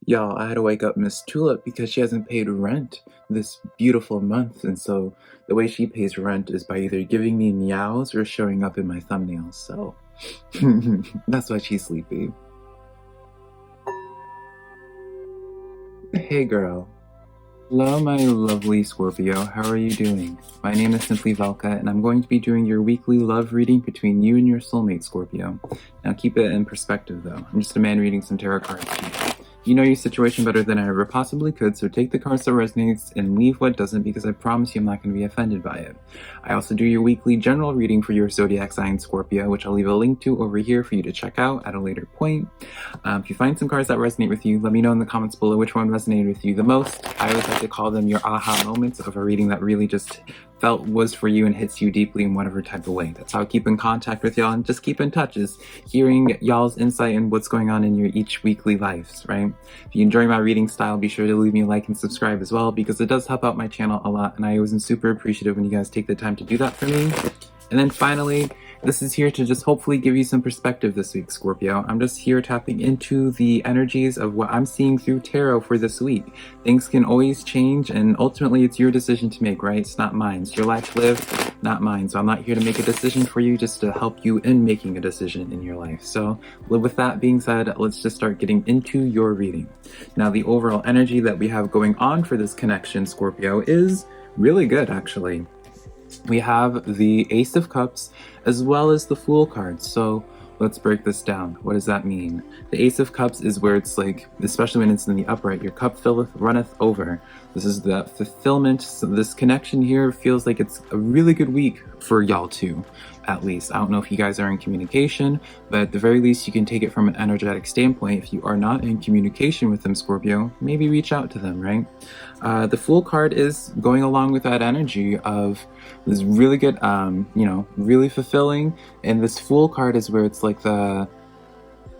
Y'all, I had to wake up Miss Tulip because she hasn't paid rent this beautiful month, and so the way she pays rent is by either giving me meows or showing up in my thumbnails, so that's why she's sleepy. Hey girl. Hello, my lovely Scorpio. How are you doing? My name is SimplyVelca, and I'm going to be doing your weekly love reading between you and your soulmate, Scorpio. Now keep it in perspective, though. I'm just a man reading some tarot cards to you. You know your situation better than I ever possibly could, so take the cards that resonates and leave what doesn't, because I promise you I'm not going to be offended by it. I also do your weekly general reading for your zodiac sign, Scorpio, which I'll leave a link to over here for you to check out at a later point. If you find some cards that resonate with you, let me know in the comments below which one resonated with you the most. I always like to call them your aha moments of a reading that really just felt was for you and hits you deeply in whatever type of way. That's how I keep in contact with y'all and just keep in touch, is hearing y'all's insight and what's going on in your each weekly lives, right? If you enjoy my reading style, be sure to leave me a like and subscribe as well, because it does help out my channel a lot, and I always am super appreciative when you guys take the time to do that for me. And then finally, this is here to just hopefully give you some perspective this week, Scorpio. I'm just here tapping into the energies of what I'm seeing through tarot for this week. Things can always change, and ultimately it's your decision to make, right? It's not mine. It's your life lived, not mine. So I'm not here to make a decision for you, just to help you in making a decision in your life. So with that being said, let's just start getting into your reading. Now, the overall energy that we have going on for this connection, Scorpio, is really good, actually. We have the Ace of Cups as well as the Fool card. So let's break this down. What does that mean? The Ace of Cups is where it's like, especially when it's in the upright, your cup filleth, runneth over. This is the fulfillment. So this connection here feels like it's a really good week for y'all too, at least. I don't know if you guys are in communication, but at the very least you can take it from an energetic standpoint. If you are not in communication with them, Scorpio, maybe reach out to them, right? The Fool card is going along with that energy of this really good, really fulfilling. And this Fool card is where it's like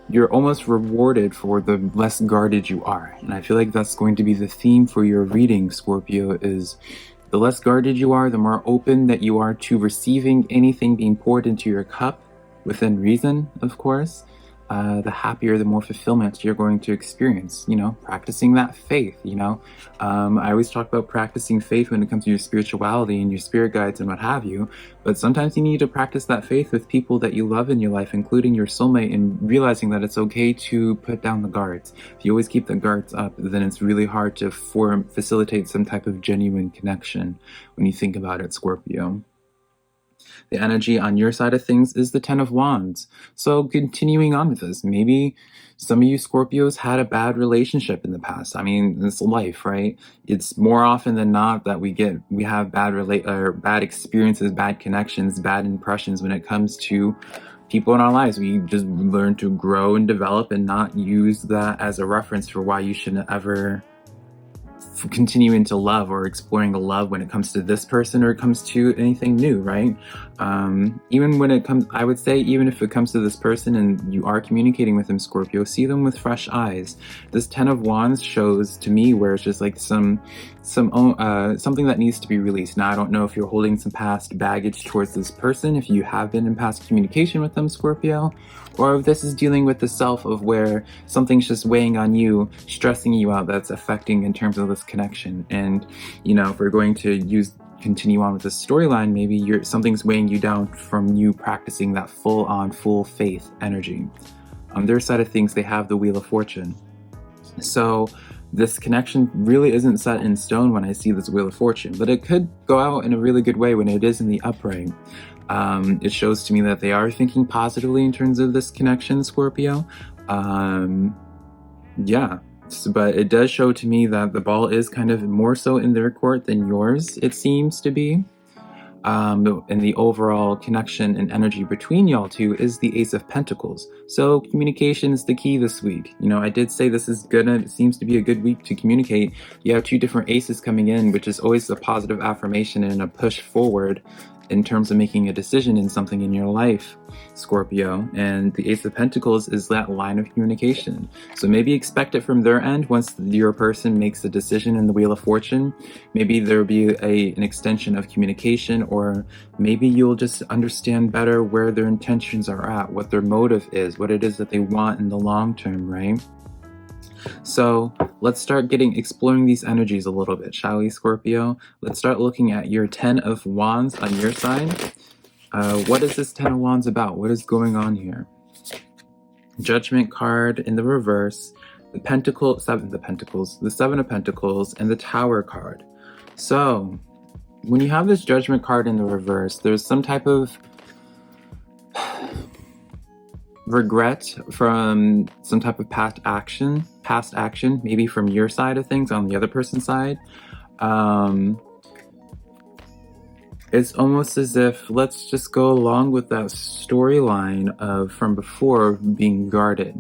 you're almost rewarded for the less guarded you are. And I feel like that's going to be the theme for your reading, Scorpio, is the less guarded you are, the more open that you are to receiving anything being poured into your cup, within reason, of course. The happier, the more fulfillment you're going to experience, practicing that faith, I always talk about practicing faith when it comes to your spirituality and your spirit guides and what have you, but sometimes you need to practice that faith with people that you love in your life, including your soulmate, and realizing that it's okay to put down the guards. If you always keep the guards up, then it's really hard to facilitate some type of genuine connection when you think about it, Scorpio. The energy on your side of things is the Ten of Wands. So continuing on with this, maybe some of you Scorpios had a bad relationship in the past. I mean, it's life, right? It's more often than not that we have bad experiences, bad connections, bad impressions when it comes to people in our lives. We just learn to grow and develop and not use that as a reference for why you shouldn't ever continuing to love or exploring a love when it comes to this person or it comes to anything new, right? Even when it comes, I would say, even if it comes to this person and you are communicating with them, Scorpio, see them with fresh eyes. This Ten of Wands shows to me where it's just like something that needs to be released. Now, I don't know if you're holding some past baggage towards this person, if you have been in past communication with them, Scorpio, or if this is dealing with the self of where something's just weighing on you, stressing you out, that's affecting in terms of this connection. And, if we're going to continue on with this storyline, maybe something's weighing you down from you practicing that full faith energy. On their side of things, they have the Wheel of Fortune. So this connection really isn't set in stone when I see this Wheel of Fortune, but it could go out in a really good way when it is in the upright. It shows to me that they are thinking positively in terms of this connection, Scorpio. But it does show to me that the ball is kind of more so in their court than yours, it seems to be. And the overall connection and energy between y'all two is the Ace of Pentacles. So communication is the key this week. I did say this is it seems to be a good week to communicate. You have two different aces coming in, which is always a positive affirmation and a push forward in terms of making a decision in something in your life, Scorpio. And the Ace of Pentacles is that line of communication. So maybe expect it from their end. Once your person makes a decision in the Wheel of Fortune, maybe there'll be an extension of communication, or maybe you'll just understand better where their intentions are at, what their motive is, what it is that they want in the long term, right? So let's start exploring these energies a little bit, shall we, Scorpio? Let's start looking at your 10 of Wands on your side. What is this 10 of Wands about? What is going on here? Judgment card in the reverse, the Seven of Pentacles, and the Tower card. So when you have this Judgment card in the reverse, there's some type of regret from some type of past action, maybe from your side of things, on the other person's side. It's almost as if, let's just go along with that storyline of from before, being guarded.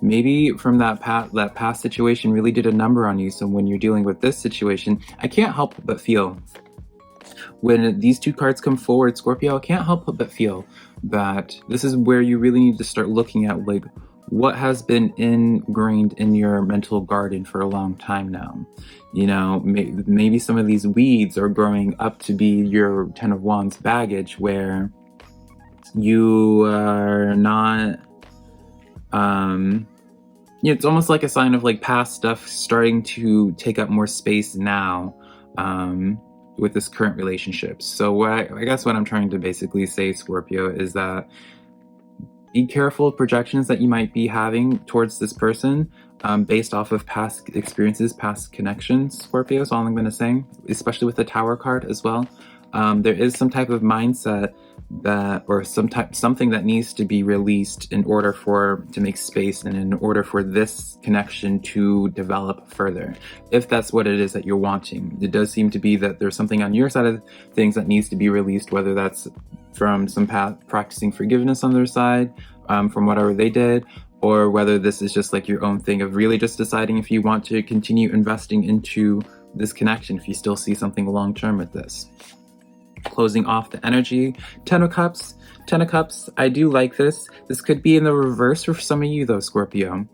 Maybe from that past situation really did a number on you. So when you're dealing with this situation, I can't help but feel, when these two cards come forward, Scorpio, I can't help but feel that this is where you really need to start looking at, like, what has been ingrained in your mental garden for a long time now. You know, maybe some of these weeds are growing up to be your 10 of Wands baggage, where you are not, it's almost like a sign of like past stuff starting to take up more space now, with this current relationship. So I guess what I'm trying to basically say, Scorpio, is that be careful of projections that you might be having towards this person, based off of past experiences, past connections, Scorpio, is all I'm going to say, especially with the Tower card as well. There is some type of mindset that, or something that needs to be released in order to make space, and in order for this connection to develop further, if that's what it is that you're wanting. It does seem to be that there's something on your side of things that needs to be released, whether that's from some practicing forgiveness on their side, from whatever they did, or whether this is just like your own thing of really just deciding if you want to continue investing into this connection, if you still see something long-term with this. Closing off the energy, 10 of Cups. 10 of Cups, I do like this. This could be in the reverse for some of you though, Scorpio.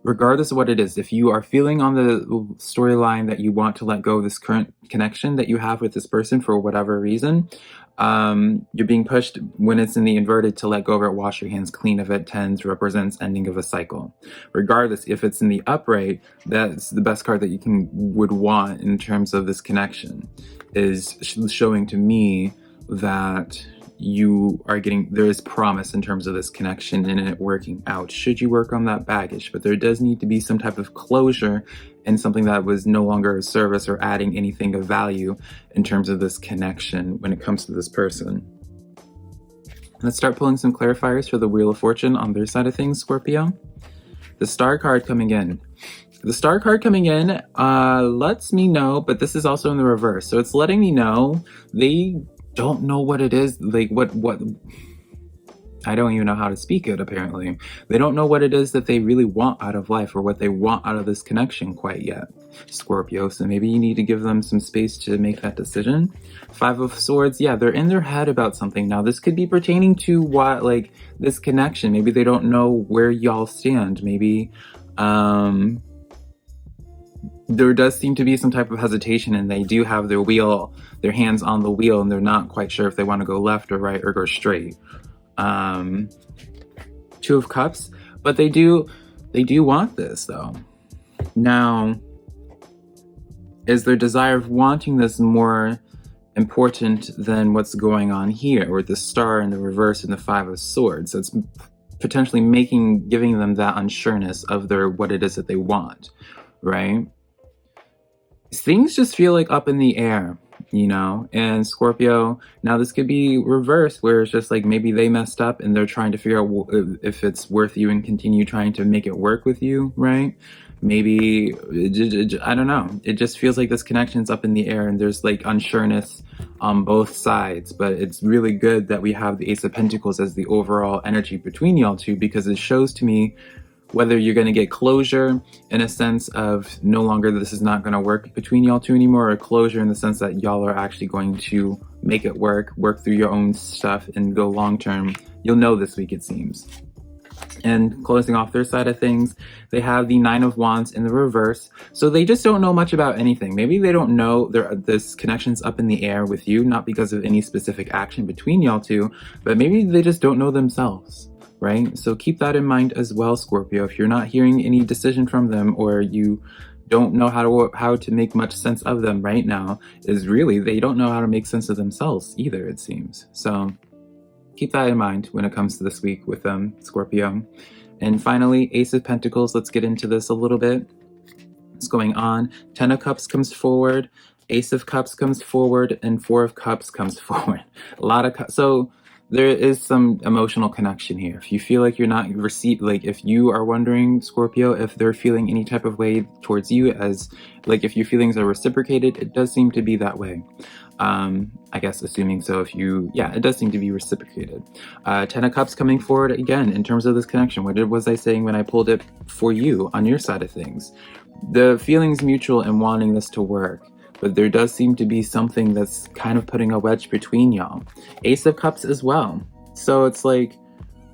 Regardless of what it is, if you are feeling on the storyline that you want to let go of this current connection that you have with this person for whatever reason, you're being pushed, when it's in the inverted, to let go of it, wash your hands clean of it. 10s represents ending of a cycle. Regardless, if it's in the upright, that's the best card that you would want in terms of this connection, is showing to me that you are there is promise in terms of this connection and it working out, should you work on that baggage. But there does need to be some type of closure and something that was no longer a service or adding anything of value in terms of this connection when it comes to this person. Let's start pulling some clarifiers for the Wheel of Fortune on their side of things, Scorpio. The Star card coming in. The Star card coming in lets me know, but this is also in the reverse. So it's letting me know they don't know what it is, like what I don't even know how to speak it, apparently. They don't know what it is that they really want out of life, or what they want out of this connection quite yet, Scorpio. So maybe you need to give them some space to make that decision. 5 of Swords, yeah, they're in their head about something. Now, this could be pertaining to what, like, this connection. Maybe they don't know where y'all stand. Maybe, there does seem to be some type of hesitation, and they do have their hands on the wheel, and they're not quite sure if they want to go left or right or go straight. 2 of Cups, but they do want this though. Now, is their desire of wanting this more important than what's going on here with the Star in the reverse and the 5 of Swords? It's potentially giving them that unsureness of what it is that they want, right? Things just feel like up in the air, you know? And Scorpio, now this could be reversed, where it's just like maybe they messed up and they're trying to figure out if it's worth you and continue trying to make it work with you, right? Maybe, I don't know. It just feels like this connection's up in the air and there's like unsureness on both sides. But it's really good that we have the Ace of Pentacles as the overall energy between y'all two, because it shows to me whether you're going to get closure in a sense of no longer this is not going to work between y'all two anymore, or closure in the sense that y'all are actually going to make it work through your own stuff and go long term. You'll know this week, it seems. And closing off their side of things, they have the 9 of Wands in the reverse. So they just don't know much about anything. Maybe they don't know this connection's up in the air with you, not because of any specific action between y'all two, but maybe they just don't know themselves. right? So keep that in mind as well, Scorpio. If you're not hearing any decision from them, or you don't know how to make much sense of them right now, is really they don't know how to make sense of themselves either, it seems. So keep that in mind when it comes to this week with Scorpio. And finally, Ace of Pentacles. Let's get into this a little bit. What's going on? 10 of Cups comes forward, Ace of Cups comes forward, and 4 of Cups comes forward. A lot of so there is some emotional connection here. If you feel like you're not received, like if you are wondering, Scorpio, if they're feeling any type of way towards you, as like if your feelings are reciprocated, it does seem to be that way. I guess assuming so, if you, yeah, it does seem to be reciprocated. 10 of Cups coming forward again in terms of this connection. What was I saying when I pulled it for you on your side of things? The feeling's mutual in wanting this to work, but there does seem to be something that's kind of putting a wedge between y'all. Ace of Cups as well. So it's like,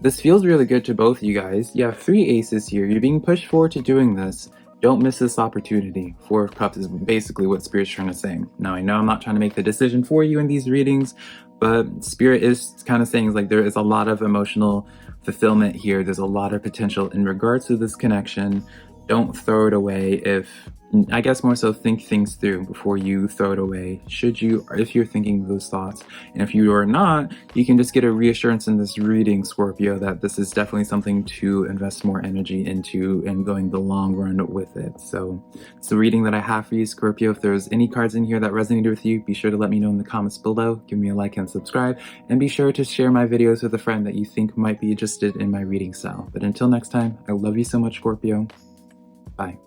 this feels really good to both you guys. You have 3 aces here. You're being pushed forward to doing this. Don't miss this opportunity. 4 of Cups is basically what Spirit's trying to say. Now, I know I'm not trying to make the decision for you in these readings, but Spirit is kind of saying like there is a lot of emotional fulfillment here. There's a lot of potential in regards to this connection. Don't throw it away. I guess more so think things through before you throw it away, should you, or if you're thinking those thoughts. And if you are not, you can just get a reassurance in this reading, Scorpio, that this is definitely something to invest more energy into and going the long run with it. So it's the reading that I have for you, Scorpio. If there's any cards in here that resonated with you, be sure to let me know in the comments below. Give me a like and subscribe, and be sure to share my videos with a friend that you think might be interested in my reading style. But until next time, I love you so much, Scorpio. Bye.